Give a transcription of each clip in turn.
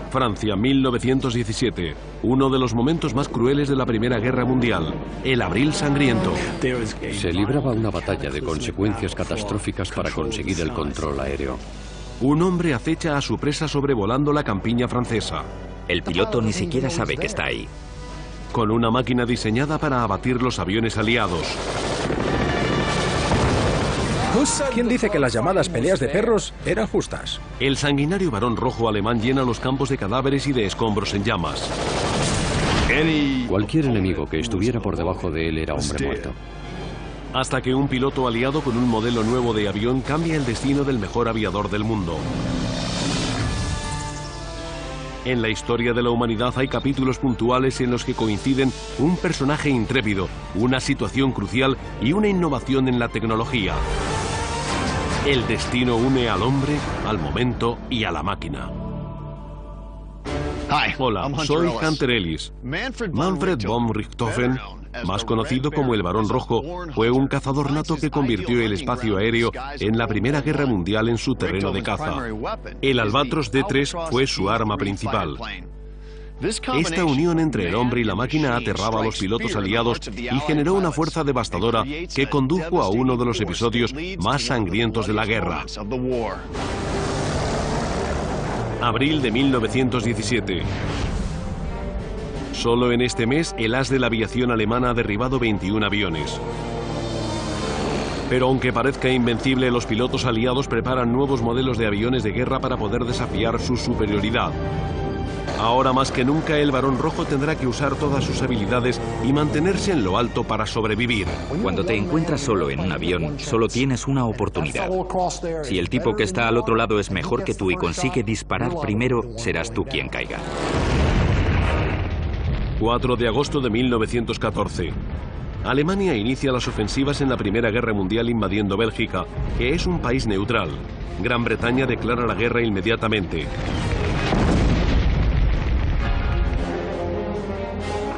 Francia, 1917. Uno de los momentos más crueles de la Primera Guerra Mundial. El Abril Sangriento. Se libraba una batalla de consecuencias catastróficas para conseguir el control aéreo. Un hombre acecha a su presa sobrevolando la campiña francesa. El piloto ni siquiera sabe que está ahí. Con una máquina diseñada para abatir los aviones aliados. ¿Quién dice que las llamadas peleas de perros eran justas? El sanguinario varón rojo alemán llena los campos de cadáveres y de escombros en llamas. Cualquier enemigo que estuviera por debajo de él era hombre muerto. Hasta que un piloto aliado con un modelo nuevo de avión cambia el destino del mejor aviador del mundo. En la historia de la humanidad hay capítulos puntuales en los que coinciden un personaje intrépido, una situación crucial y una innovación en la tecnología. El destino une al hombre, al momento y a la máquina. Hola, soy Hunter Ellis. Manfred von Richthofen, más conocido como el Barón Rojo, fue un cazador nato que convirtió el espacio aéreo en la Primera Guerra Mundial en su terreno de caza. El Albatros D-3 fue su arma principal. Esta unión entre el hombre y la máquina aterraba a los pilotos aliados y generó una fuerza devastadora que condujo a uno de los episodios más sangrientos de la guerra. Abril de 1917. Solo en este mes, el as de la aviación alemana ha derribado 21 aviones. Pero aunque parezca invencible, los pilotos aliados preparan nuevos modelos de aviones de guerra para poder desafiar su superioridad. Ahora más que nunca, el Barón Rojo tendrá que usar todas sus habilidades y mantenerse en lo alto para sobrevivir. Cuando te encuentras solo en un avión, solo tienes una oportunidad. Si el tipo que está al otro lado es mejor que tú y consigue disparar primero, serás tú quien caiga. 4 de agosto de 1914. Alemania inicia las ofensivas en la Primera Guerra Mundial invadiendo Bélgica, que es un país neutral. Gran Bretaña declara la guerra inmediatamente.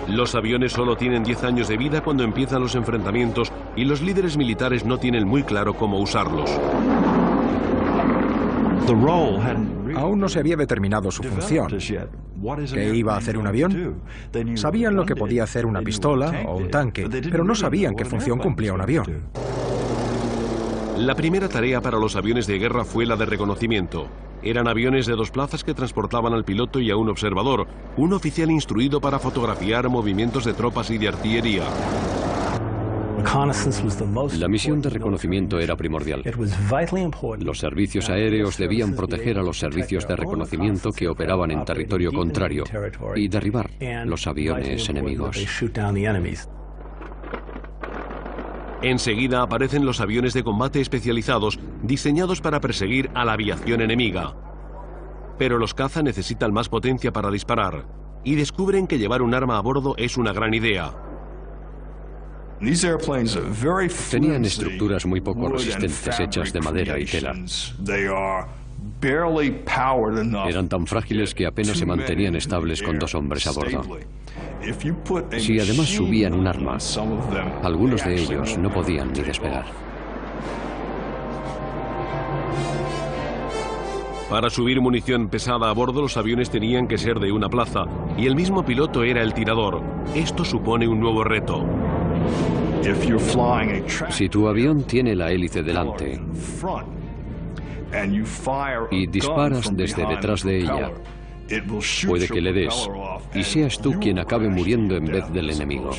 Los aviones solo tienen 10 años de vida cuando empiezan los enfrentamientos y los líderes militares no tienen muy claro cómo usarlos. Aún no se había determinado su función. ¿Qué iba a hacer un avión? Sabían lo que podía hacer una pistola o un tanque, pero no sabían qué función cumplía un avión. La primera tarea para los aviones de guerra fue la de reconocimiento. Eran aviones de 2 plazas que transportaban al piloto y a un observador, un oficial instruido para fotografiar movimientos de tropas y de artillería. La misión de reconocimiento era primordial. Los servicios aéreos debían proteger a los servicios de reconocimiento que operaban en territorio contrario y derribar los aviones enemigos. Enseguida aparecen los aviones de combate especializados, diseñados para perseguir a la aviación enemiga. Pero los caza necesitan más potencia para disparar, y descubren que llevar un arma a bordo es una gran idea. Tenían estructuras muy poco resistentes hechas de madera y tela. Eran tan frágiles que apenas se mantenían estables con 2 hombres a bordo. Si además subían un arma, algunos de ellos no podían ni despegar. Para subir munición pesada a bordo, los aviones tenían que ser de una plaza, y el mismo piloto era el tirador. Esto supone un nuevo reto. Si tu avión tiene la hélice delante y disparas desde detrás de ella, puede que le des y seas tú quien acabe muriendo en vez del enemigo.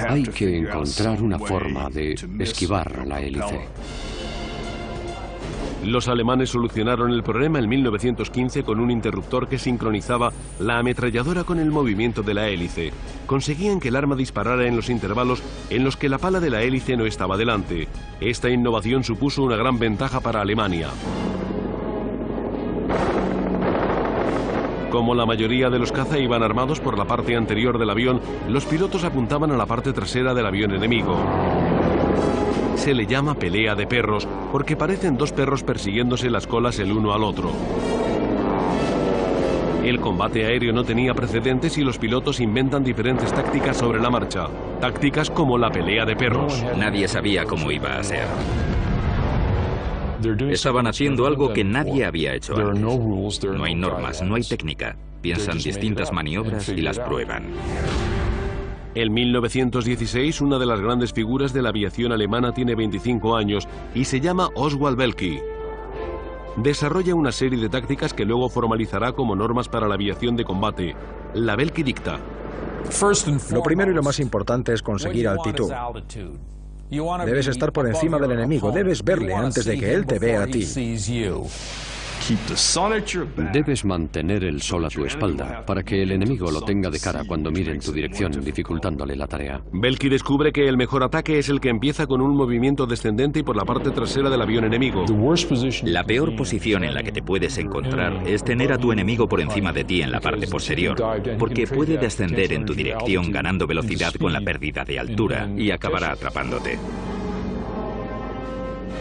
Hay que encontrar una forma de esquivar la hélice. Los alemanes solucionaron el problema en 1915 con un interruptor que sincronizaba la ametralladora con el movimiento de la hélice. Conseguían que el arma disparara en los intervalos en los que la pala de la hélice no estaba delante. Esta innovación supuso una gran ventaja para Alemania. Como la mayoría de los caza iban armados por la parte anterior del avión, los pilotos apuntaban a la parte trasera del avión enemigo. Se le llama pelea de perros porque parecen 2 perros persiguiéndose las colas el uno al otro. El combate aéreo no tenía precedentes y los pilotos inventan diferentes tácticas sobre la marcha. Tácticas como la pelea de perros. Nadie sabía cómo iba a ser. Estaban haciendo algo que nadie había hecho antes. No hay normas, no hay técnica. Piensan distintas maniobras y las prueban. En 1916, una de las grandes figuras de la aviación alemana tiene 25 años y se llama Oswald Boelcke. Desarrolla una serie de tácticas que luego formalizará como normas para la aviación de combate, la Boelcke Dicta. Lo primero y lo más importante es conseguir altitud. Debes estar por encima del enemigo, debes verle antes de que él te vea a ti. Debes mantener el sol a tu espalda para que el enemigo lo tenga de cara cuando mire en tu dirección, dificultándole la tarea. Boelcke descubre que el mejor ataque es el que empieza con un movimiento descendente y por la parte trasera del avión enemigo. La peor posición en la que te puedes encontrar es tener a tu enemigo por encima de ti en la parte posterior, porque puede descender en tu dirección ganando velocidad con la pérdida de altura y acabará atrapándote.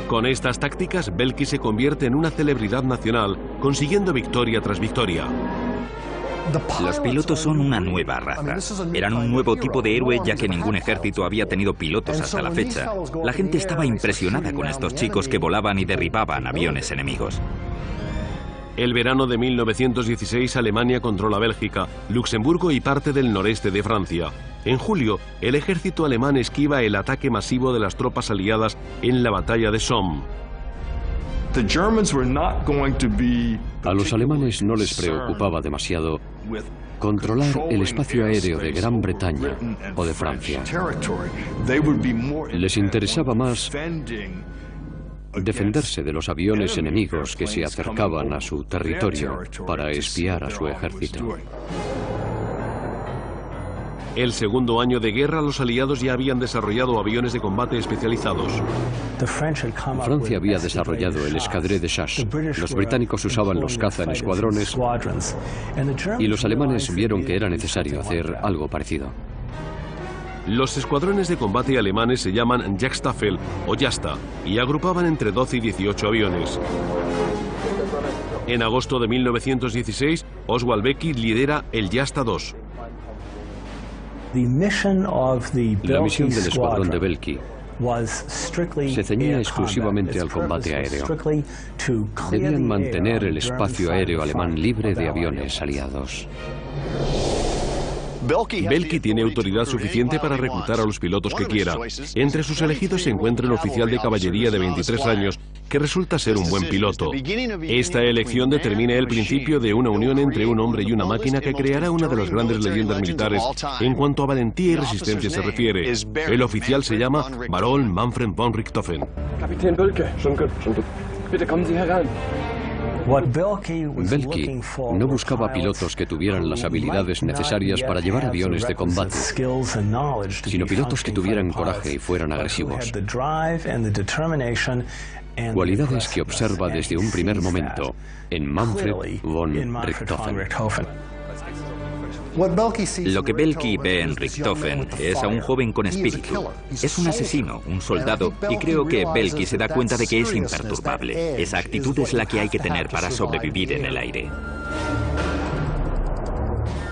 Con estas tácticas, Boelcke se convierte en una celebridad nacional, consiguiendo victoria tras victoria. Los pilotos son una nueva raza. Eran un nuevo tipo de héroe ya que ningún ejército había tenido pilotos hasta la fecha. La gente estaba impresionada con estos chicos que volaban y derribaban aviones enemigos. El verano de 1916, Alemania controla Bélgica, Luxemburgo y parte del noreste de Francia. En julio, el ejército alemán esquiva el ataque masivo de las tropas aliadas en la batalla de Somme. A los alemanes no les preocupaba demasiado controlar el espacio aéreo de Gran Bretaña o de Francia. Les interesaba más defenderse de los aviones enemigos que se acercaban a su territorio para espiar a su ejército. El segundo año de guerra, los aliados ya habían desarrollado aviones de combate especializados. Francia había desarrollado el Escadrille de Chasse, los británicos usaban los caza en escuadrones y los alemanes vieron que era necesario hacer algo parecido. Los escuadrones de combate alemanes se llaman Jagdstaffel o Jasta y agrupaban entre 12 y 18 aviones. En agosto de 1916, Oswald Boelcke lidera el Jasta II. La misión del escuadrón de Boelcke se ceñía exclusivamente al combate aéreo. Debían mantener el espacio aéreo alemán libre de aviones aliados. Boelcke tiene autoridad suficiente para reclutar a los pilotos que quiera. Entre sus elegidos se encuentra un oficial de caballería de 23 años que resulta ser un buen piloto. Esta elección determina el principio de una unión entre un hombre y una máquina que creará una de las grandes leyendas militares en cuanto a valentía y resistencia se refiere. El oficial se llama Baron Manfred von Richthofen. Capitán Boelcke, schon gut. Bitte kommen Sie herein. Boelcke no buscaba pilotos que tuvieran las habilidades necesarias para llevar aviones de combate, sino pilotos que tuvieran coraje y fueran agresivos. Cualidades que observa desde un primer momento en Manfred von Richthofen. Lo que Boelcke ve en Richthofen es a un joven con espíritu. Es un asesino, un soldado, y creo que Boelcke se da cuenta de que es imperturbable. Esa actitud es la que hay que tener para sobrevivir en el aire.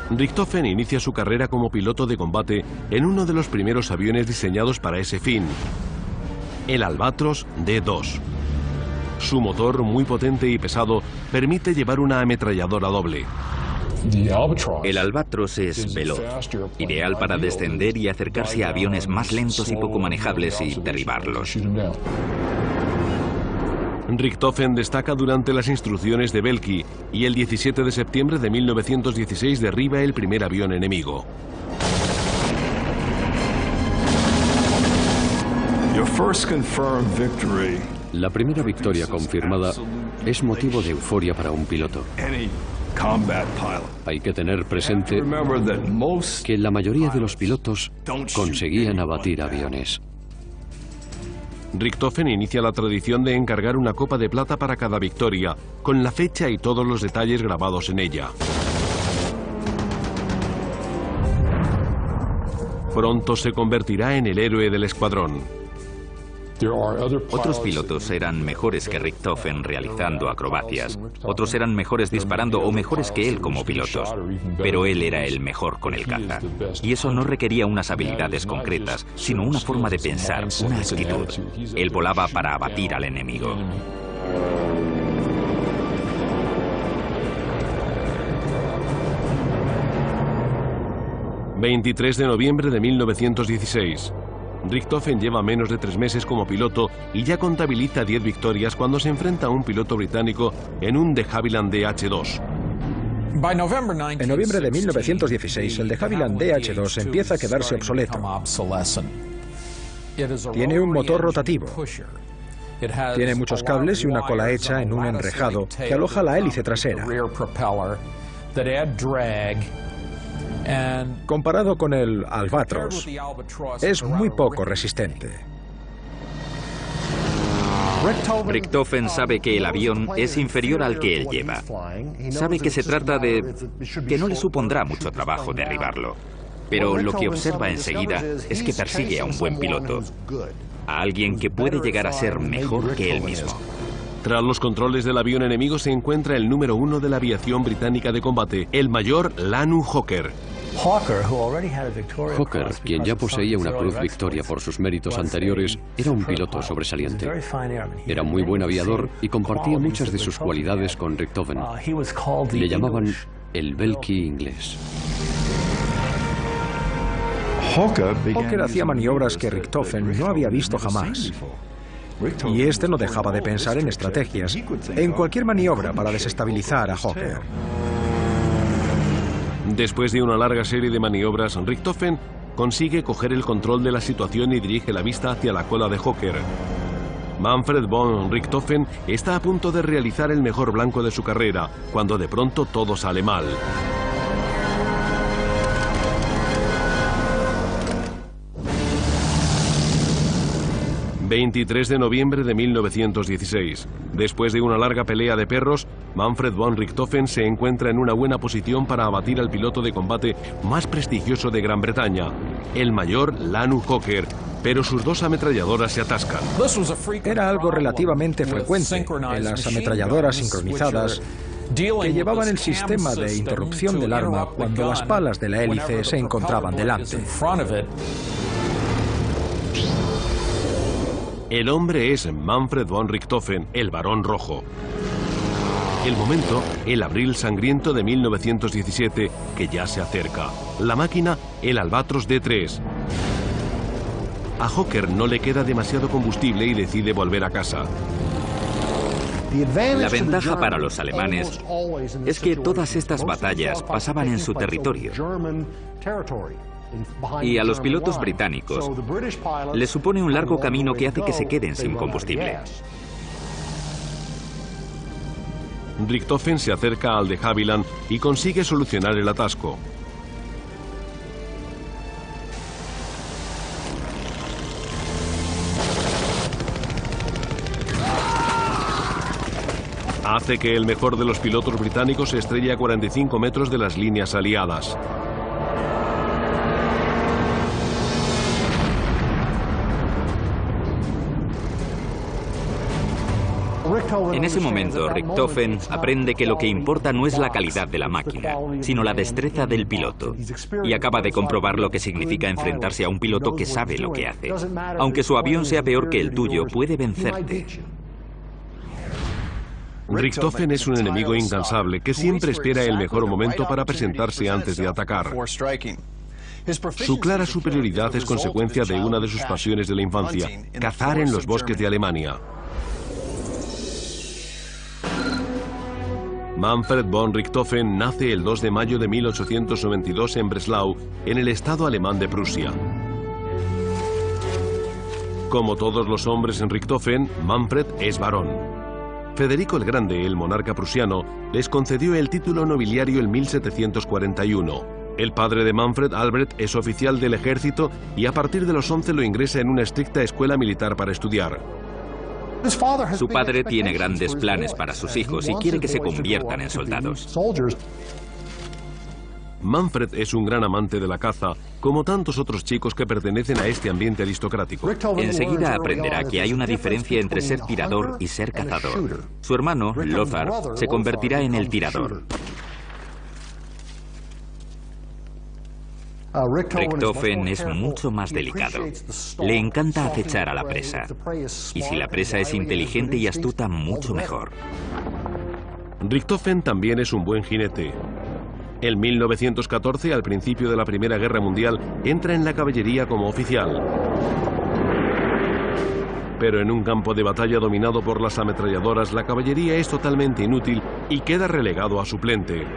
Richthofen inicia su carrera como piloto de combate en uno de los primeros aviones diseñados para ese fin, el Albatros D-2. Su motor, muy potente y pesado, permite llevar una ametralladora doble. El Albatros es veloz, ideal para descender y acercarse a aviones más lentos y poco manejables y derribarlos. Richthofen destaca durante las instrucciones de Boelcke y el 17 de septiembre de 1916 derriba el primer avión enemigo. La primera victoria confirmada es motivo de euforia para un piloto. Hay que tener presente que la mayoría de los pilotos conseguían abatir aviones. Richthofen inicia la tradición de encargar una copa de plata para cada victoria, con la fecha y todos los detalles grabados en ella. Pronto se convertirá en el héroe del escuadrón. Otros pilotos eran mejores que Richthofen realizando acrobacias. Otros eran mejores disparando o mejores que él como pilotos. Pero él era el mejor con el caza. Y eso no requería unas habilidades concretas, sino una forma de pensar, una actitud. Él volaba para abatir al enemigo. ...23 de noviembre de 1916... Richtofen lleva menos de 3 meses como piloto y ya contabiliza 10 victorias cuando se enfrenta a un piloto británico en un de Havilland DH2. En noviembre de 1916, el de Havilland DH2 empieza a quedarse obsoleto. Tiene un motor rotativo. Tiene muchos cables y una cola hecha en un enrejado que aloja la hélice trasera. Comparado con el Albatros, es muy poco resistente. Richtofen sabe que el avión es inferior al que él lleva. Sabe que se trata de que no le supondrá mucho trabajo derribarlo. Pero lo que observa enseguida es que persigue a un buen piloto, a alguien que puede llegar a ser mejor que él mismo. Tras los controles del avión enemigo se encuentra el número 1 de la aviación británica de combate, el mayor Lanu Hawker. Hawker, quien ya poseía una Cruz Victoria por sus méritos anteriores, era un piloto sobresaliente. Era muy buen aviador y compartía muchas de sus cualidades con Richtofen. Le llamaban el Belky inglés. Hawker hacía maniobras que Richtofen no había visto jamás. Y este no dejaba de pensar en estrategias, en cualquier maniobra para desestabilizar a Hawker. Después de una larga serie de maniobras, Richtofen consigue coger el control de la situación y dirige la vista hacia la cola de Hawker. Manfred von Richthofen está a punto de realizar el mejor blanco de su carrera, cuando de pronto todo sale mal. ...23 de noviembre de 1916... Después de una larga pelea de perros... Manfred von Richthofen se encuentra en una buena posición para abatir al piloto de combate más prestigioso de Gran Bretaña... el mayor Lanu Hawker... pero sus 2 ametralladoras se atascan. Era algo relativamente frecuente en las ametralladoras sincronizadas que llevaban el sistema de interrupción del arma cuando las palas de la hélice se encontraban delante. El hombre es Manfred von Richthofen, el Barón Rojo. El momento, el abril sangriento de 1917, que ya se acerca. La máquina, el Albatros D3. A Hawker no le queda demasiado combustible y decide volver a casa. La ventaja para los alemanes es que todas estas batallas pasaban en su territorio. Y a los pilotos británicos les supone un largo camino que hace que se queden sin combustible. Richthofen se acerca al de Havilland y consigue solucionar el atasco. Hace que el mejor de los pilotos británicos se estrelle a 45 metros de las líneas aliadas. En ese momento, Richthofen aprende que lo que importa no es la calidad de la máquina, sino la destreza del piloto. Y acaba de comprobar lo que significa enfrentarse a un piloto que sabe lo que hace. Aunque su avión sea peor que el tuyo, puede vencerte. Richthofen es un enemigo incansable que siempre espera el mejor momento para presentarse antes de atacar. Su clara superioridad es consecuencia de una de sus pasiones de la infancia, cazar en los bosques de Alemania. Manfred von Richthofen nace el 2 de mayo de 1892 en Breslau, en el estado alemán de Prusia. Como todos los hombres en Richthofen, Manfred es varón. Federico el Grande, el monarca prusiano, les concedió el título nobiliario en 1741. El padre de Manfred, Albrecht, es oficial del ejército y a partir de los 11 lo ingresa en una estricta escuela militar para estudiar. Su padre tiene grandes planes para sus hijos y quiere que se conviertan en soldados. Manfred es un gran amante de la caza, como tantos otros chicos que pertenecen a este ambiente aristocrático. Enseguida aprenderá que hay una diferencia entre ser tirador y ser cazador. Su hermano, Lothar, se convertirá en el tirador. Richthofen es mucho más delicado. Le encanta acechar a la presa. Y si la presa es inteligente y astuta, mucho mejor. Richthofen también es un buen jinete. En 1914, al principio de la Primera Guerra Mundial, entra en la caballería como oficial. Pero en un campo de batalla dominado por las ametralladoras, la caballería es totalmente inútil y queda relegado a suplente.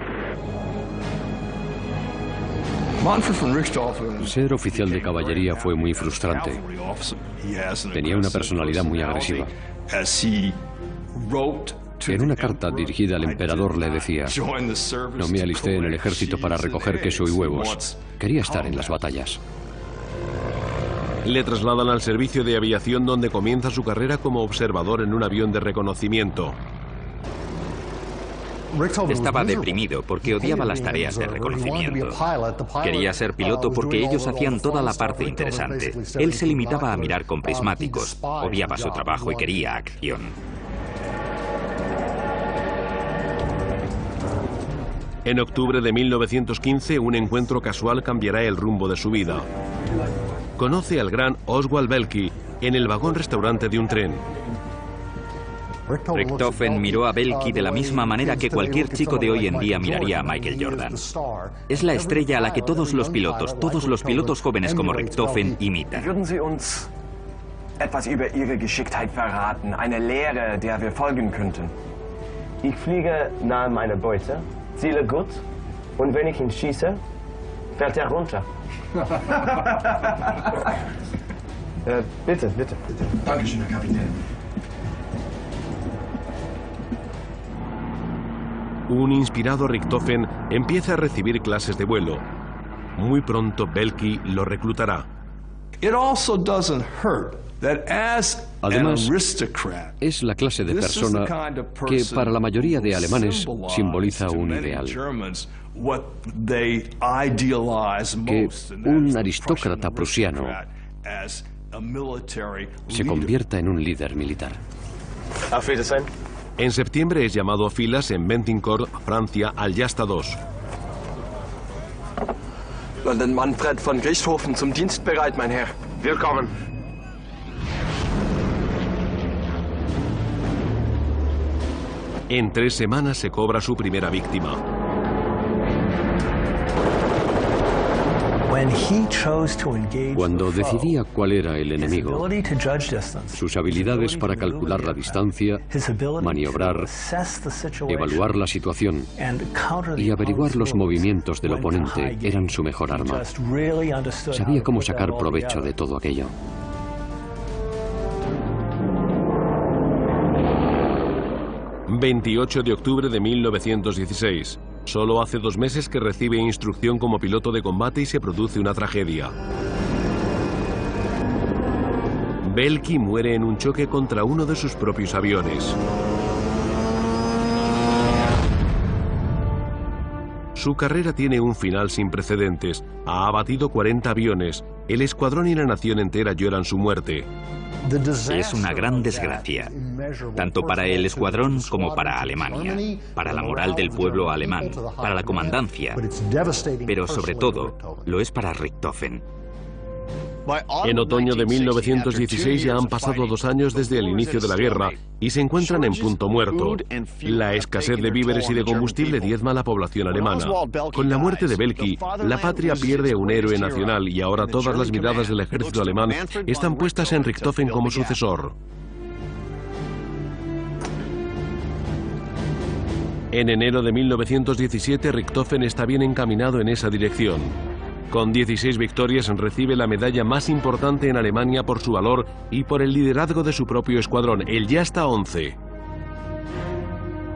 Ser oficial de caballería fue muy frustrante. Tenía una personalidad muy agresiva. En una carta dirigida al emperador le decía: no me alisté en el ejército para recoger queso y huevos. Quería estar en las batallas. Le trasladan al servicio de aviación, donde comienza su carrera como observador en un avión de reconocimiento. Estaba deprimido porque odiaba las tareas de reconocimiento. Quería ser piloto porque ellos hacían toda la parte interesante. Él se limitaba a mirar con prismáticos, odiaba su trabajo y quería acción. En octubre de 1915, un encuentro casual cambiará el rumbo de su vida. Conoce al gran Oswald Belky en el vagón-restaurante de un tren. Richthofen miró a Belky de la misma manera que cualquier chico de hoy en día miraría a Michael Jordan. Es la estrella a la que todos los pilotos jóvenes como Richthofen imitan. Würden Sie uns etwas über Ihre Geschicktheit verraten, eine Lehre, der wir folgen könnten? Ich fliege nahe meiner Beute, ziele gut, und wenn ich ihn schieße, fällt er runter. Bitte, bitte, bitte. Dankeschön, Herr Kapitän. Un inspirado Richthofen empieza a recibir clases de vuelo. Muy pronto Belky lo reclutará. Además, es la clase de persona que para la mayoría de alemanes simboliza un ideal. Que un aristócrata prusiano se convierta en un líder militar. Auf Wiedersehen. En septiembre es llamado a filas en Bentincourt, Francia, al Jasta II. Leutnant Manfred von Richthofen zum Dienst bereit, mein Herr. Willkommen. En 3 semanas se cobra su primera víctima. Cuando decidía cuál era el enemigo, sus habilidades para calcular la distancia, maniobrar, evaluar la situación y averiguar los movimientos del oponente eran su mejor arma. Sabía cómo sacar provecho de todo aquello. ...28 de octubre de 1916... Solo hace 2 meses que recibe instrucción como piloto de combate y se produce una tragedia. Belky muere en un choque contra uno de sus propios aviones. Su carrera tiene un final sin precedentes. Ha abatido 40 aviones. El escuadrón y la nación entera lloran su muerte. Es una gran desgracia, tanto para el escuadrón como para Alemania, para la moral del pueblo alemán, para la comandancia, pero sobre todo lo es para Richthofen. En otoño de 1916 ya han pasado 2 años desde el inicio de la guerra y se encuentran en punto muerto. La escasez de víveres y de combustible diezma a la población alemana. Con la muerte de Belky, la patria pierde un héroe nacional y ahora todas las miradas del ejército alemán están puestas en Richthofen como sucesor. En enero de 1917, Richthofen está bien encaminado en esa dirección. Con 16 victorias recibe la medalla más importante en Alemania por su valor y por el liderazgo de su propio escuadrón, el Jasta 11.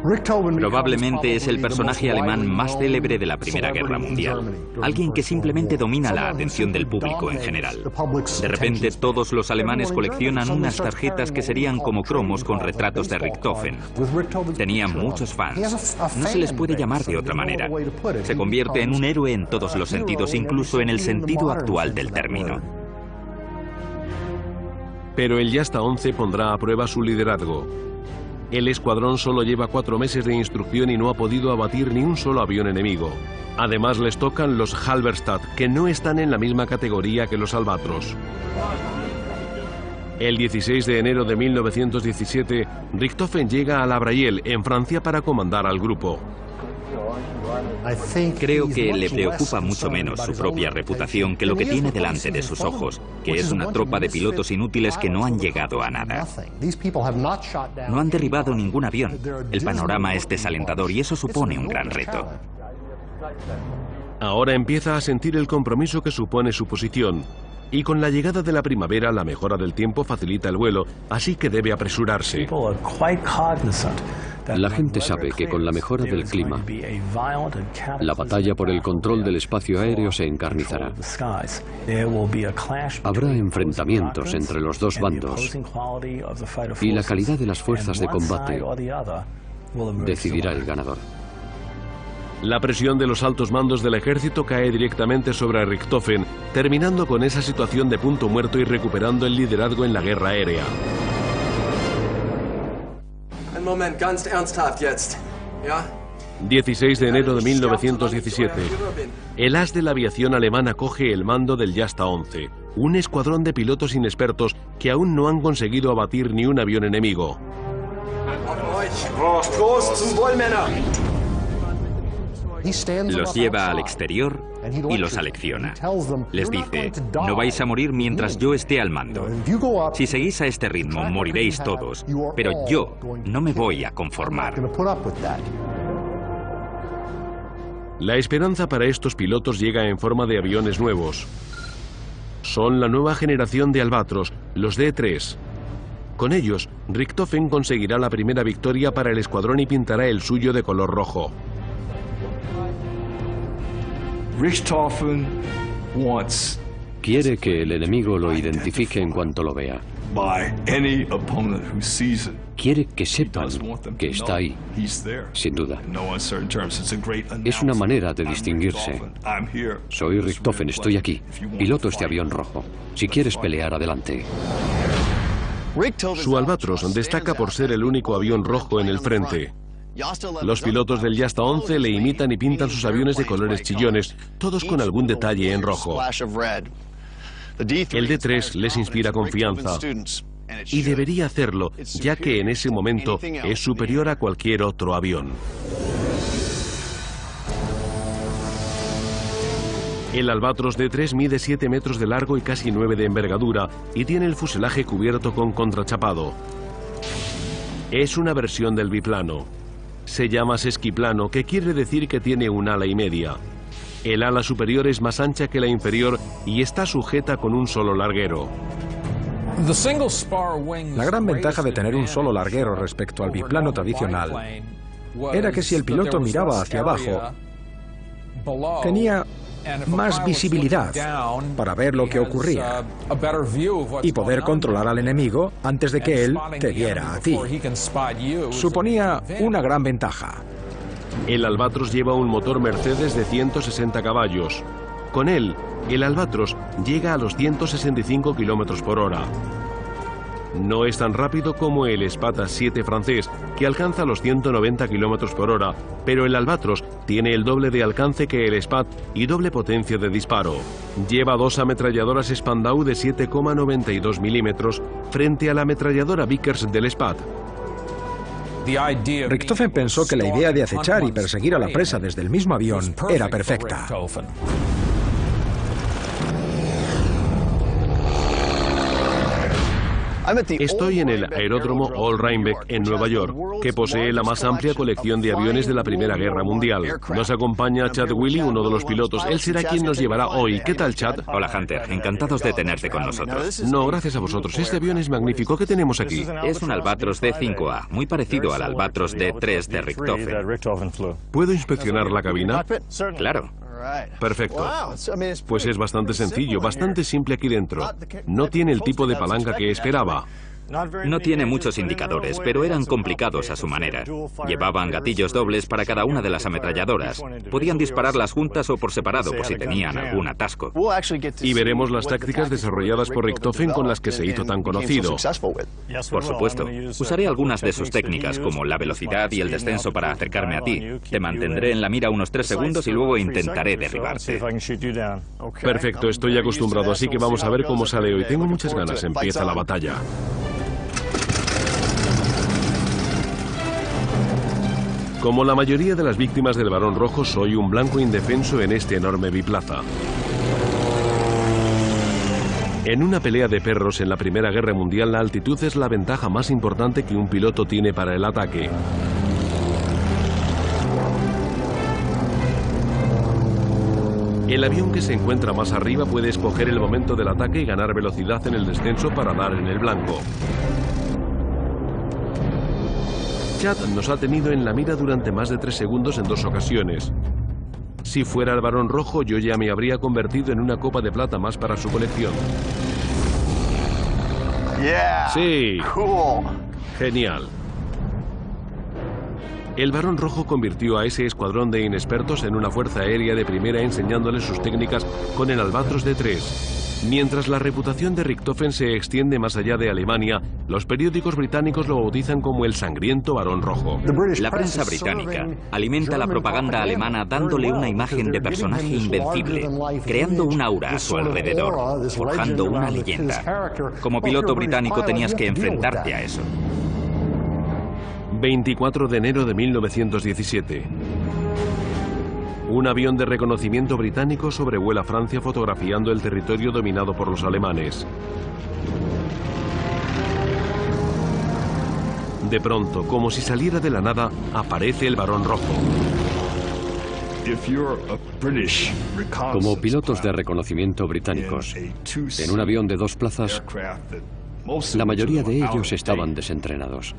Probablemente es el personaje alemán más célebre de la Primera Guerra Mundial. Alguien que simplemente domina la atención del público en general. De repente todos los alemanes coleccionan unas tarjetas que serían como cromos con retratos de Richthofen. Tenía muchos fans. No se les puede llamar de otra manera. Se convierte en un héroe en todos los sentidos, incluso en el sentido actual del término. Pero el Jasta 11 pondrá a prueba su liderazgo. El escuadrón solo lleva 4 meses de instrucción y no ha podido abatir ni un solo avión enemigo. Además les tocan los Halberstadt, que no están en la misma categoría que los Albatros. El 16 de enero de 1917, Richthofen llega a La Brayelle, en Francia, para comandar al grupo. Creo que le preocupa mucho menos su propia reputación que lo que tiene delante de sus ojos, que es una tropa de pilotos inútiles que no han llegado a nada. No han derribado ningún avión. El panorama es desalentador y eso supone un gran reto. Ahora empieza a sentir el compromiso que supone su posición. Y con la llegada de la primavera, la mejora del tiempo facilita el vuelo, así que debe apresurarse. La gente sabe que con la mejora del clima, la batalla por el control del espacio aéreo se encarnizará. Habrá enfrentamientos entre los dos bandos y la calidad de las fuerzas de combate decidirá el ganador. La presión de los altos mandos del ejército cae directamente sobre Richthofen, terminando con esa situación de punto muerto y recuperando el liderazgo en la guerra aérea. Ein Moment, ganz ernsthaft jetzt. Ja? 16 de enero de 1917. El as de la aviación alemana coge el mando del Jasta 11, un escuadrón de pilotos inexpertos que aún no han conseguido abatir ni un avión enemigo. Prost zum Wohl, Männer. Los lleva al exterior y los selecciona. Les dice, no vais a morir mientras yo esté al mando. Si seguís a este ritmo, moriréis todos, pero yo no me voy a conformar. La esperanza para estos pilotos llega en forma de aviones nuevos. Son la nueva generación de Albatros, los D-3. Con ellos, Richthofen conseguirá la primera victoria para el escuadrón y pintará el suyo de color rojo. Richthofen wants Quiere que el enemigo lo identifique en cuanto lo vea. Quiere que sepan que está ahí, sin duda. Es una manera de distinguirse. Soy Richthofen, estoy aquí. Piloto este avión rojo. Si quieres pelear, adelante. Su Albatros destaca por ser el único avión rojo en el frente. Los pilotos del Jasta 11 le imitan y pintan sus aviones de colores chillones, todos con algún detalle en rojo. El D-3 les inspira confianza, y debería hacerlo, ya que en ese momento es superior a cualquier otro avión. El Albatros D-3 mide 7 metros de largo y casi 9 de envergadura, y tiene el fuselaje cubierto con contrachapado. Es una versión del biplano. Se llama sesquiplano, que quiere decir que tiene un ala y media. El ala superior es más ancha que la inferior y está sujeta con un solo larguero. La gran ventaja de tener un solo larguero respecto al biplano tradicional era que si el piloto miraba hacia abajo, tenía más visibilidad para ver lo que ocurría y poder controlar al enemigo antes de que él te viera a ti. Suponía una gran ventaja. El Albatros lleva un motor Mercedes de 160 caballos. Con él, el Albatros llega a los 165 km por hora. No es tan rápido como el Spata 7 francés, que alcanza los 190 km por hora, pero el Albatros tiene el doble de alcance que el Spat y doble potencia de disparo. Lleva 2 ametralladoras Spandau de 7,92 milímetros frente a la ametralladora Vickers del Spat. Richthofen pensó que la idea de acechar y perseguir a la presa desde el mismo avión era perfecta. Estoy en el aeródromo All-Rheinbeck en Nueva York, que posee la más amplia colección de aviones de la Primera Guerra Mundial. Nos acompaña Chad Willy, uno de los pilotos. Él será quien nos llevará hoy. ¿Qué tal, Chad? Hola, Hunter. Encantados de tenerte con nosotros. No, gracias a vosotros. Este avión es magnífico. ¿Qué tenemos aquí? Es un Albatros D5A, muy parecido al Albatros D3 de Richthofen. ¿Puedo inspeccionar la cabina? Claro. Perfecto. Pues es bastante sencillo, bastante simple aquí dentro. No tiene el tipo de palanca que esperaba. No tiene muchos indicadores, pero eran complicados a su manera. Llevaban gatillos dobles para cada una de las ametralladoras. Podían dispararlas juntas o por separado por si tenían algún atasco. Y veremos las tácticas desarrolladas por Richthofen con las que se hizo tan conocido. Por supuesto. Usaré algunas de sus técnicas, como la velocidad y el descenso para acercarme a ti. Te mantendré en la mira unos 3 segundos y luego intentaré derribarte. Perfecto, estoy acostumbrado, así que vamos a ver cómo sale hoy. Tengo muchas ganas, empieza la batalla. Como la mayoría de las víctimas del Barón Rojo, soy un blanco indefenso en este enorme biplaza. En una pelea de perros en la Primera Guerra Mundial, la altitud es la ventaja más importante que un piloto tiene para el ataque. El avión que se encuentra más arriba puede escoger el momento del ataque y ganar velocidad en el descenso para dar en el blanco. Chad nos ha tenido en la mira durante más de 3 segundos en 2 ocasiones. Si fuera el Barón Rojo, yo ya me habría convertido en una copa de plata más para su colección. Sí. Genial. El Barón Rojo convirtió a ese escuadrón de inexpertos en una fuerza aérea de primera, enseñándoles sus técnicas con el Albatros D3. Mientras la reputación de Richthofen se extiende más allá de Alemania, los periódicos británicos lo bautizan como el sangriento Barón Rojo. La prensa británica alimenta la propaganda alemana dándole una imagen de personaje invencible, creando un aura a su alrededor, forjando una leyenda. Como piloto británico tenías que enfrentarte a eso. 24 de enero de 1917. Un avión de reconocimiento británico sobrevuela Francia fotografiando el territorio dominado por los alemanes. De pronto, como si saliera de la nada, aparece el Barón Rojo. Como pilotos de reconocimiento británicos, en un avión de 2 plazas, la mayoría de ellos estaban desentrenados.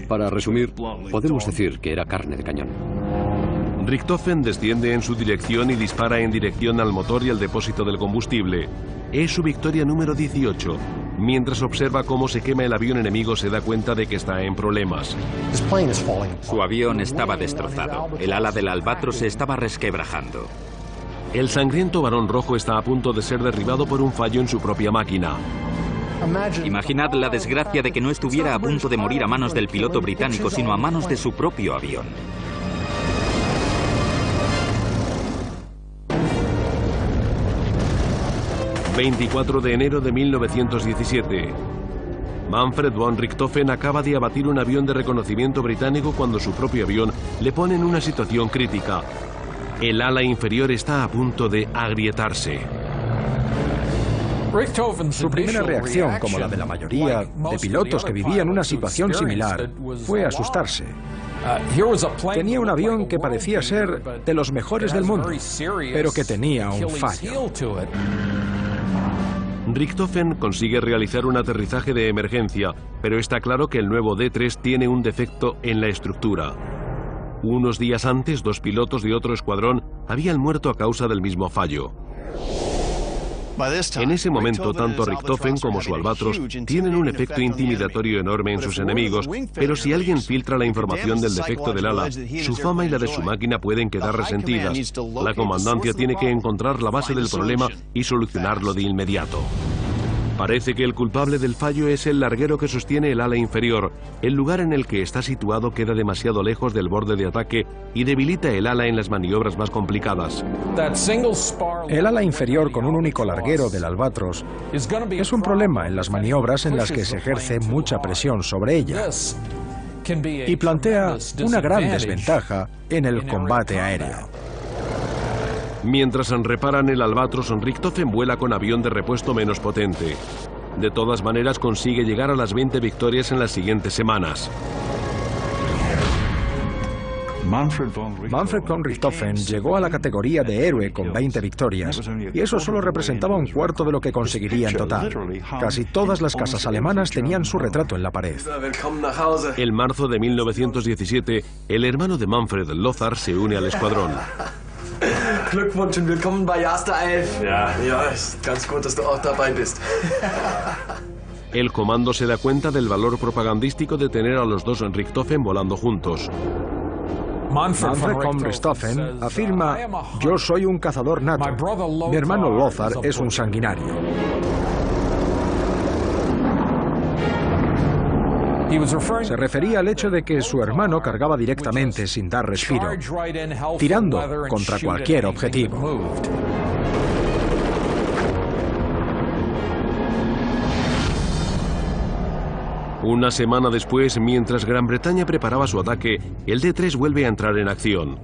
Para resumir, podemos decir que era carne de cañón. Richthofen desciende en su dirección y dispara en dirección al motor y al depósito del combustible. Es su victoria número 18. Mientras observa cómo se quema el avión enemigo, se da cuenta de que está en problemas. Su avión estaba destrozado. El ala del Albatros se estaba resquebrajando. El sangriento Barón Rojo está a punto de ser derribado por un fallo en su propia máquina. Imaginad la desgracia de que no estuviera a punto de morir a manos del piloto británico, sino a manos de su propio avión. ...24 de enero de 1917... Manfred von Richthofen acaba de abatir un avión de reconocimiento británico cuando su propio avión le pone en una situación crítica. El ala inferior está a punto de agrietarse. Su primera reacción, como la de la mayoría de pilotos que vivían una situación similar, fue asustarse. Tenía un avión que parecía ser de los mejores del mundo, pero que tenía un fallo. Richthofen consigue realizar un aterrizaje de emergencia, pero está claro que el nuevo D3 tiene un defecto en la estructura. Unos días antes, 2 pilotos de otro escuadrón habían muerto a causa del mismo fallo. En ese momento, tanto Richthofen como su Albatros tienen un efecto intimidatorio enorme en sus enemigos, pero si alguien filtra la información del defecto del ala, su fama y la de su máquina pueden quedar resentidas. La comandancia tiene que encontrar la base del problema y solucionarlo de inmediato. Parece que el culpable del fallo es el larguero que sostiene el ala inferior. El lugar en el que está situado queda demasiado lejos del borde de ataque y debilita el ala en las maniobras más complicadas. El ala inferior con un único larguero del Albatros es un problema en las maniobras en las que se ejerce mucha presión sobre ella y plantea una gran desventaja en el combate aéreo. Mientras reparan el Albatros, Richthofen vuela con avión de repuesto menos potente. De todas maneras, consigue llegar a las 20 victorias en las siguientes semanas. Manfred von Richthofen llegó a la categoría de héroe con 20 victorias, y eso solo representaba un cuarto de lo que conseguiría en total. Casi todas las casas alemanas tenían su retrato en la pared. En marzo de 1917, el hermano de Manfred, Lothar, se une al escuadrón. Glückwunsch und willkommen bei Jaster 11. Ja, ist ganz gut, dass du auch dabei bist. El comando se da cuenta del valor propagandístico de tener a los dos Richthofen volando juntos. Manfred von Richthofen afirma: yo soy un cazador nato, mi hermano Lothar es un sanguinario. Se refería al hecho de que su hermano cargaba directamente sin dar respiro, tirando contra cualquier objetivo. Una semana después, mientras Gran Bretaña preparaba su ataque, el D3 vuelve a entrar en acción.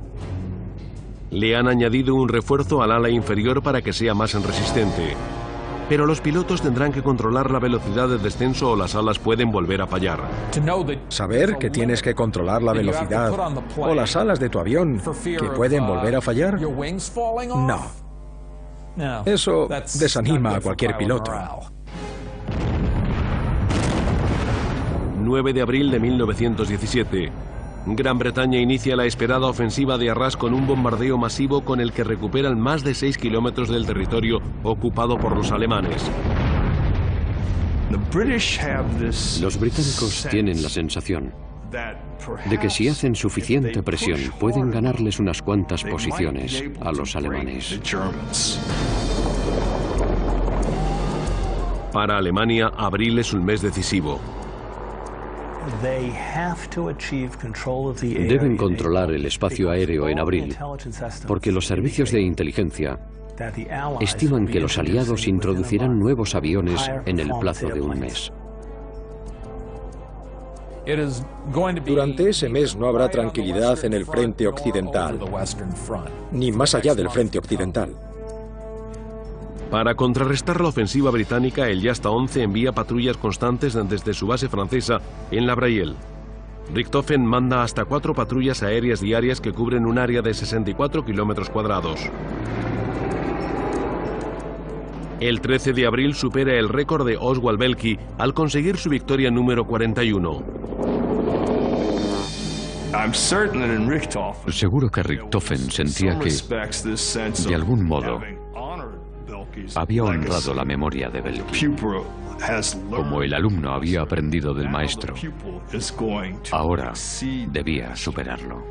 Le han añadido un refuerzo al ala inferior para que sea más resistente. Pero los pilotos tendrán que controlar la velocidad de descenso o las alas pueden volver a fallar. ¿Saber que tienes que controlar la velocidad o las alas de tu avión que pueden volver a fallar? No. Eso desanima a cualquier piloto. 9 de abril de 1917. Gran Bretaña inicia la esperada ofensiva de Arras con un bombardeo masivo con el que recuperan más de 6 kilómetros del territorio ocupado por los alemanes. Los británicos tienen la sensación de que si hacen suficiente presión pueden ganarles unas cuantas posiciones a los alemanes. Para Alemania, abril es un mes decisivo. Deben controlar el espacio aéreo en abril, porque los servicios de inteligencia estiman que los aliados introducirán nuevos aviones en el plazo de un mes. Durante ese mes no habrá tranquilidad en el frente occidental, ni más allá del frente occidental. Para contrarrestar la ofensiva británica, el Jasta 11 envía patrullas constantes desde su base francesa en La Brayelle. Richthofen manda hasta 4 patrullas aéreas diarias que cubren un área de 64 kilómetros cuadrados. El 13 de abril supera el récord de Oswald Belky al conseguir su victoria número 41. Seguro que Richthofen sentía que, de algún modo, había honrado la memoria de Belky. Como el alumno había aprendido del maestro, ahora debía superarlo.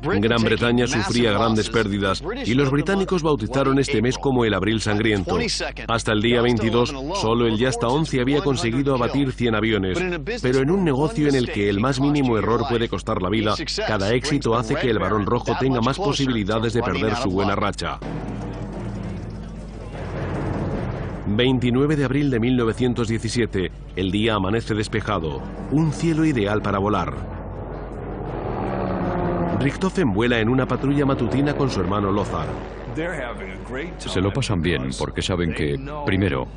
Gran Bretaña sufría grandes pérdidas y los británicos bautizaron este mes como el Abril Sangriento. Hasta el día 22, solo el Jasta 11 había conseguido abatir 100 aviones, pero en un negocio en el que el más mínimo error puede costar la vida, cada éxito hace que el Barón Rojo tenga más posibilidades de perder su buena racha. 29 de abril de 1917, el día amanece despejado, un cielo ideal para volar. Richthofen vuela en una patrulla matutina con su hermano Lothar. Se lo pasan bien porque saben que, primero,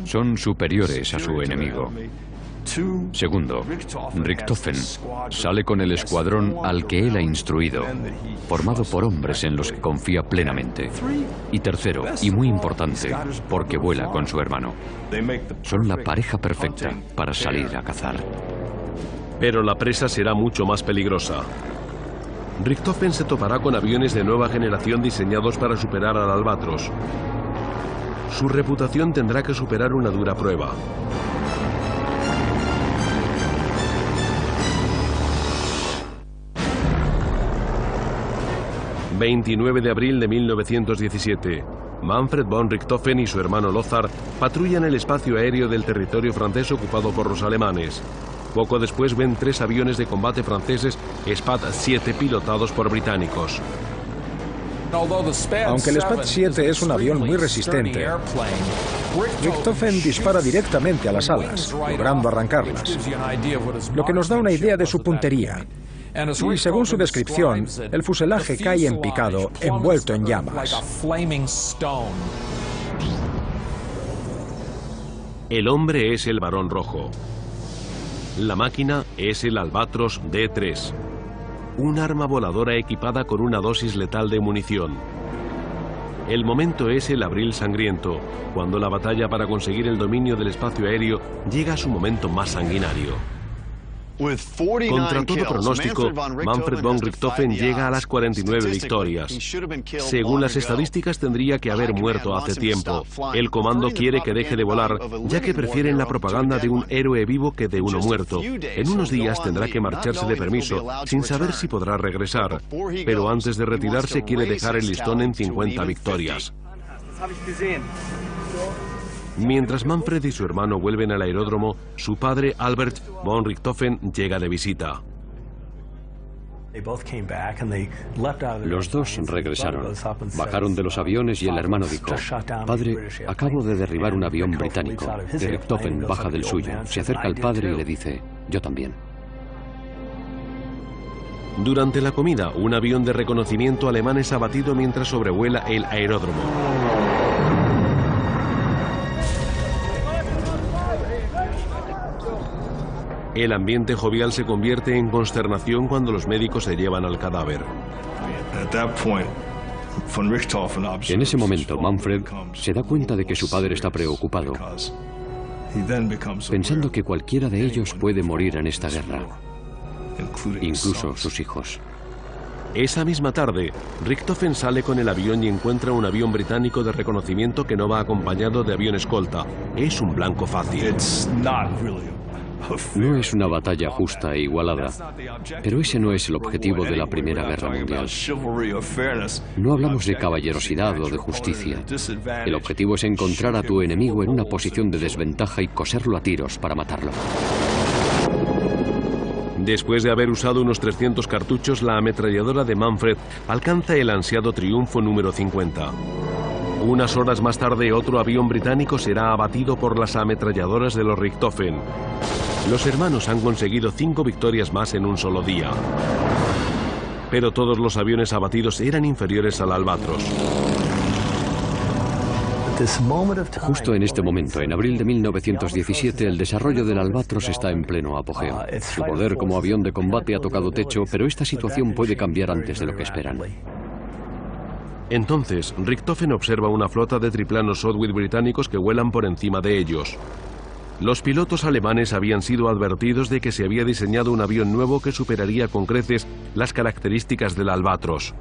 son superiores a su enemigo. Segundo, Richthofen sale con el escuadrón al que él ha instruido, formado por hombres en los que confía plenamente. Y tercero, y muy importante, porque vuela con su hermano. Son la pareja perfecta para salir a cazar. Pero la presa será mucho más peligrosa. Richthofen se topará con aviones de nueva generación diseñados para superar al Albatros. Su reputación tendrá que superar una dura prueba. El 29 de abril de 1917, Manfred von Richthofen y su hermano Lothar patrullan el espacio aéreo del territorio francés ocupado por los alemanes. Poco después ven 3 aviones de combate franceses SPAT-7 pilotados por británicos. Aunque el SPAT-7 es un avión muy resistente, Richthofen dispara directamente a las alas, logrando arrancarlas, lo que nos da una idea de su puntería. Y según su descripción, el fuselaje cae en picado, envuelto en llamas. El hombre es el Barón Rojo. La máquina es el Albatros D3, un arma voladora equipada con una dosis letal de munición. El momento es el Abril Sangriento, cuando la batalla para conseguir el dominio del espacio aéreo llega a su momento más sanguinario. Contra todo pronóstico, Manfred von Richthofen llega a las 49 victorias. Según las estadísticas, tendría que haber muerto hace tiempo. El comando quiere que deje de volar, ya que prefieren la propaganda de un héroe vivo que de uno muerto. En unos días tendrá que marcharse de permiso, sin saber si podrá regresar. Pero antes de retirarse quiere dejar el listón en 50 victorias. Mientras Manfred y su hermano vuelven al aeródromo, su padre, Albert von Richthofen, llega de visita. Los dos regresaron. Bajaron de los aviones y el hermano dijo: «Padre, acabo de derribar un avión británico». Y Richthofen baja del suyo, se acerca al padre y le dice: «Yo también». Durante la comida, un avión de reconocimiento alemán es abatido mientras sobrevuela el aeródromo. El ambiente jovial se convierte en consternación cuando los médicos se llevan al cadáver. En ese momento, Manfred se da cuenta de que su padre está preocupado, pensando que cualquiera de ellos puede morir en esta guerra, incluso sus hijos. Esa misma tarde, Richthofen sale con el avión y encuentra un avión británico de reconocimiento que no va acompañado de avión escolta. Es un blanco fácil. No es una batalla justa e igualada, pero ese no es el objetivo de la Primera Guerra Mundial. No hablamos de caballerosidad o de justicia. El objetivo es encontrar a tu enemigo en una posición de desventaja y coserlo a tiros para matarlo. Después de haber usado unos 300 cartuchos, la ametralladora de Manfred alcanza el ansiado triunfo número 50. Unas horas más tarde, otro avión británico será abatido por las ametralladoras de los Richthofen. Los hermanos han conseguido 5 victorias más en un solo día. Pero todos los aviones abatidos eran inferiores al Albatros. Justo en este momento, en abril de 1917, el desarrollo del Albatros está en pleno apogeo. Su poder como avión de combate ha tocado techo, pero esta situación puede cambiar antes de lo que esperan. Entonces, Richthofen observa una flota de triplanos Sopwith británicos que vuelan por encima de ellos. Los pilotos alemanes habían sido advertidos de que se había diseñado un avión nuevo que superaría con creces las características del Albatros.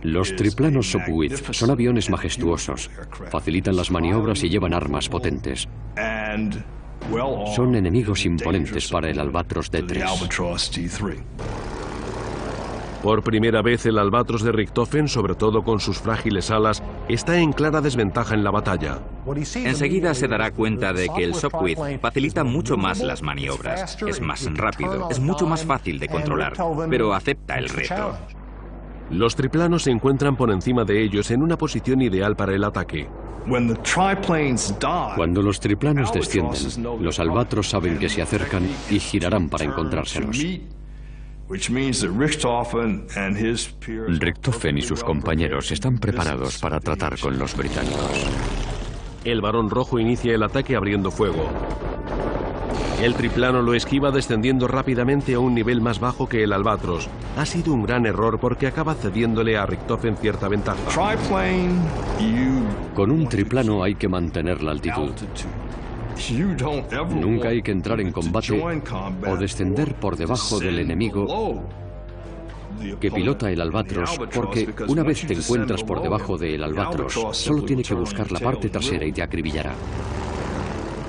Los triplanos Sopwith son aviones majestuosos, facilitan las maniobras y llevan armas potentes. Son enemigos imponentes para el Albatros D3. Por primera vez el Albatros de Richthofen, sobre todo con sus frágiles alas, está en clara desventaja en la batalla. Enseguida se dará cuenta de que el Sopwith facilita mucho más las maniobras, es más rápido, es mucho más fácil de controlar, pero acepta el reto. Los triplanos se encuentran por encima de ellos en una posición ideal para el ataque. Cuando los triplanos descienden, los Albatros saben que se acercan y girarán para encontrárselos. Richthofen y sus compañeros están preparados para tratar con los británicos. El Barón Rojo inicia el ataque abriendo fuego. El triplano lo esquiva descendiendo rápidamente a un nivel más bajo que el Albatros. Ha sido un gran error porque acaba cediéndole a Richthofen cierta ventaja. Con un triplano hay que mantener la altitud. Nunca hay que entrar en combate o descender por debajo del enemigo que pilota el Albatros, porque una vez te encuentras por debajo del Albatros, solo tiene que buscar la parte trasera y te acribillará.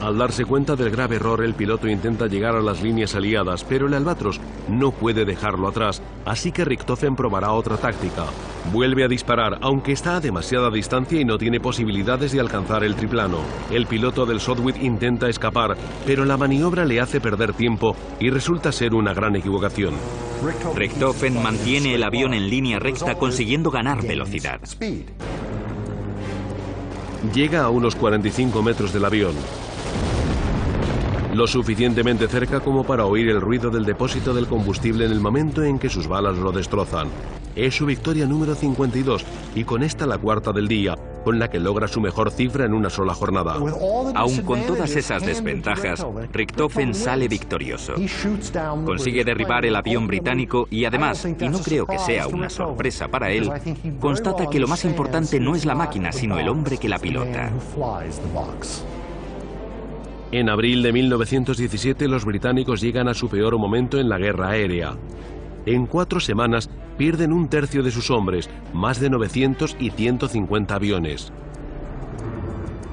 Al darse cuenta del grave error, el piloto intenta llegar a las líneas aliadas, pero el Albatros no puede dejarlo atrás, así que Richthofen probará otra táctica. Vuelve a disparar, aunque está a demasiada distancia y no tiene posibilidades de alcanzar el triplano. El piloto del Sopwith intenta escapar, pero la maniobra le hace perder tiempo y resulta ser una gran equivocación. Richthofen mantiene el avión en línea recta, consiguiendo ganar velocidad. Llega a unos 45 metros del avión. Lo suficientemente cerca como para oír el ruido del depósito del combustible en el momento en que sus balas lo destrozan. Es su victoria número 52 y con esta la cuarta del día, con la que logra su mejor cifra en una sola jornada. Aun con todas esas desventajas, Richthofen sale victorioso. Consigue derribar el avión británico y además, y no creo que sea una sorpresa para él, constata que lo más importante no es la máquina, sino el hombre que la pilota. En abril de 1917 los británicos llegan a su peor momento en la guerra aérea. En 4 semanas pierden 1/3 de sus hombres, más de 900 y 150 aviones.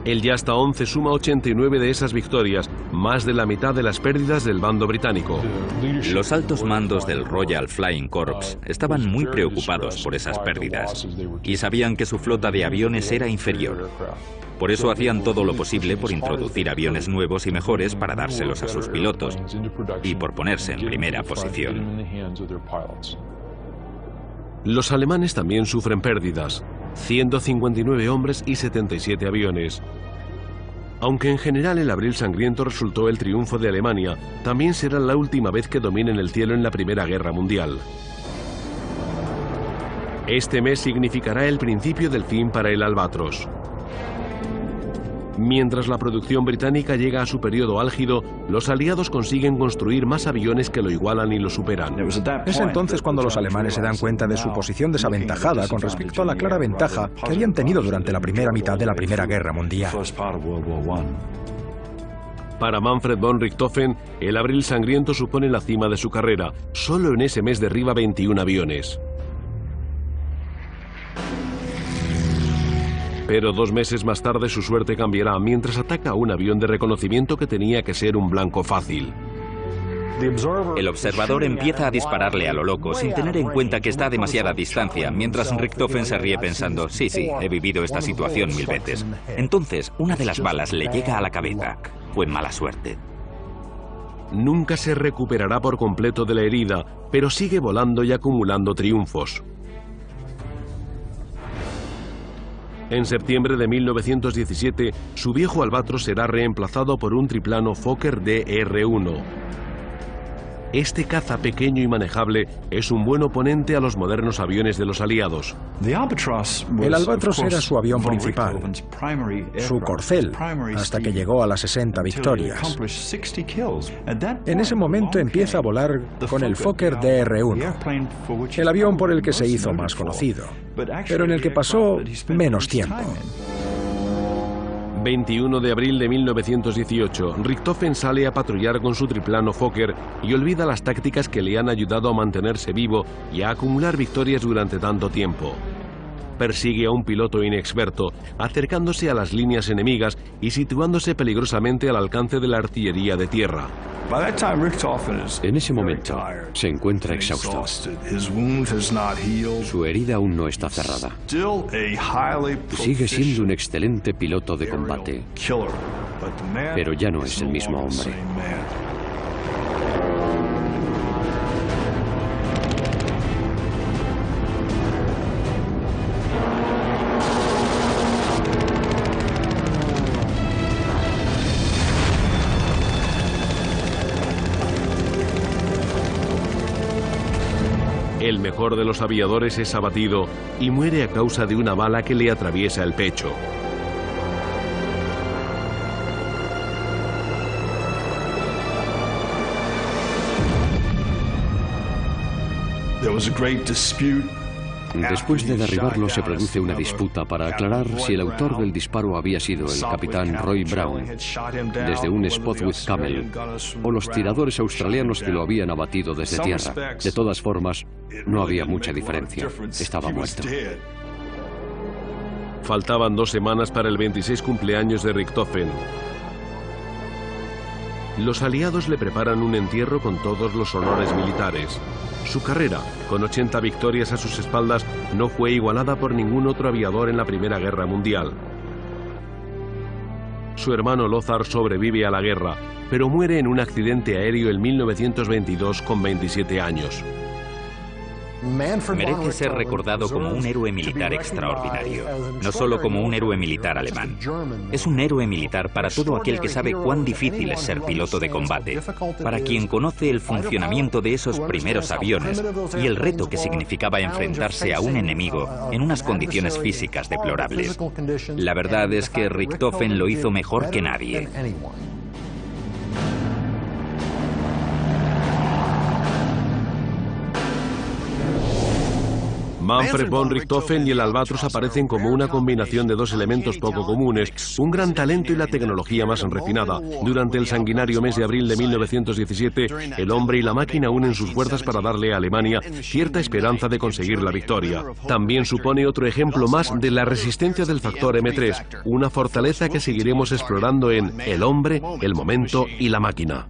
El Yasta 11 suma 89 de esas victorias, más de la mitad de las pérdidas del bando británico. Los altos mandos del Royal Flying Corps estaban muy preocupados por esas pérdidas y sabían que su flota de aviones era inferior. Por eso hacían todo lo posible por introducir aviones nuevos y mejores para dárselos a sus pilotos y por ponerse en primera posición. Los alemanes también sufren pérdidas, 159 hombres y 77 aviones. Aunque en general el abril sangriento resultó el triunfo de Alemania, también será la última vez que dominen el cielo en la Primera Guerra Mundial. Este mes significará el principio del fin para el Albatros. Mientras la producción británica llega a su periodo álgido, los aliados consiguen construir más aviones que lo igualan y lo superan. Es entonces cuando los alemanes se dan cuenta de su posición desaventajada con respecto a la clara ventaja que habían tenido durante la primera mitad de la Primera Guerra Mundial. Para Manfred von Richthofen, el abril sangriento supone la cima de su carrera. Solo en ese mes derriba 21 aviones. Pero 2 meses más tarde su suerte cambiará mientras ataca a un avión de reconocimiento que tenía que ser un blanco fácil. El observador empieza a dispararle a lo loco sin tener en cuenta que está a demasiada distancia, mientras Richthofen se ríe pensando, sí, he vivido esta situación 1000 veces. Entonces, una de las balas le llega a la cabeza. Fue mala suerte. Nunca se recuperará por completo de la herida, pero sigue volando y acumulando triunfos. En septiembre de 1917, su viejo Albatros será reemplazado por un triplano Fokker DR-1. Este caza pequeño y manejable es un buen oponente a los modernos aviones de los aliados. El Albatros era su avión principal, su corcel, hasta que llegó a las 60 victorias. En ese momento empieza a volar con el Fokker DR-1, el avión por el que se hizo más conocido, pero en el que pasó menos tiempo. 21 de abril de 1918, Richthofen sale a patrullar con su triplano Fokker y olvida las tácticas que le han ayudado a mantenerse vivo y a acumular victorias durante tanto tiempo. Persigue a un piloto inexperto, acercándose a las líneas enemigas y situándose peligrosamente al alcance de la artillería de tierra. En ese momento se encuentra exhausto. Su herida aún no está cerrada. Sigue siendo un excelente piloto de combate, pero ya no es el mismo hombre. El mejor de los aviadores es abatido y muere a causa de una bala que le atraviesa el pecho. Después de derribarlo se produce una disputa para aclarar si el autor del disparo había sido el capitán Roy Brown desde un Spotwood Camel o los tiradores australianos que lo habían abatido desde tierra. De todas formas, no había mucha diferencia. Estaba muerto. Faltaban 2 semanas para el 26 cumpleaños de Richthofen. Los aliados le preparan un entierro con todos los honores militares. Su carrera, con 80 victorias a sus espaldas, no fue igualada por ningún otro aviador en la Primera Guerra Mundial. Su hermano Lothar sobrevive a la guerra, pero muere en un accidente aéreo en 1922 con 27 años. Merece ser recordado como un héroe militar extraordinario, no solo como un héroe militar alemán. Es un héroe militar para todo aquel que sabe cuán difícil es ser piloto de combate, para quien conoce el funcionamiento de esos primeros aviones y el reto que significaba enfrentarse a un enemigo en unas condiciones físicas deplorables. La verdad es que Richthofen lo hizo mejor que nadie. Manfred von Richthofen y el Albatros aparecen como una combinación de dos elementos poco comunes, un gran talento y la tecnología más refinada. Durante el sanguinario mes de abril de 1917, el hombre y la máquina unen sus fuerzas para darle a Alemania cierta esperanza de conseguir la victoria. También supone otro ejemplo más de la resistencia del factor M3, una fortaleza que seguiremos explorando en El hombre, el momento y la máquina.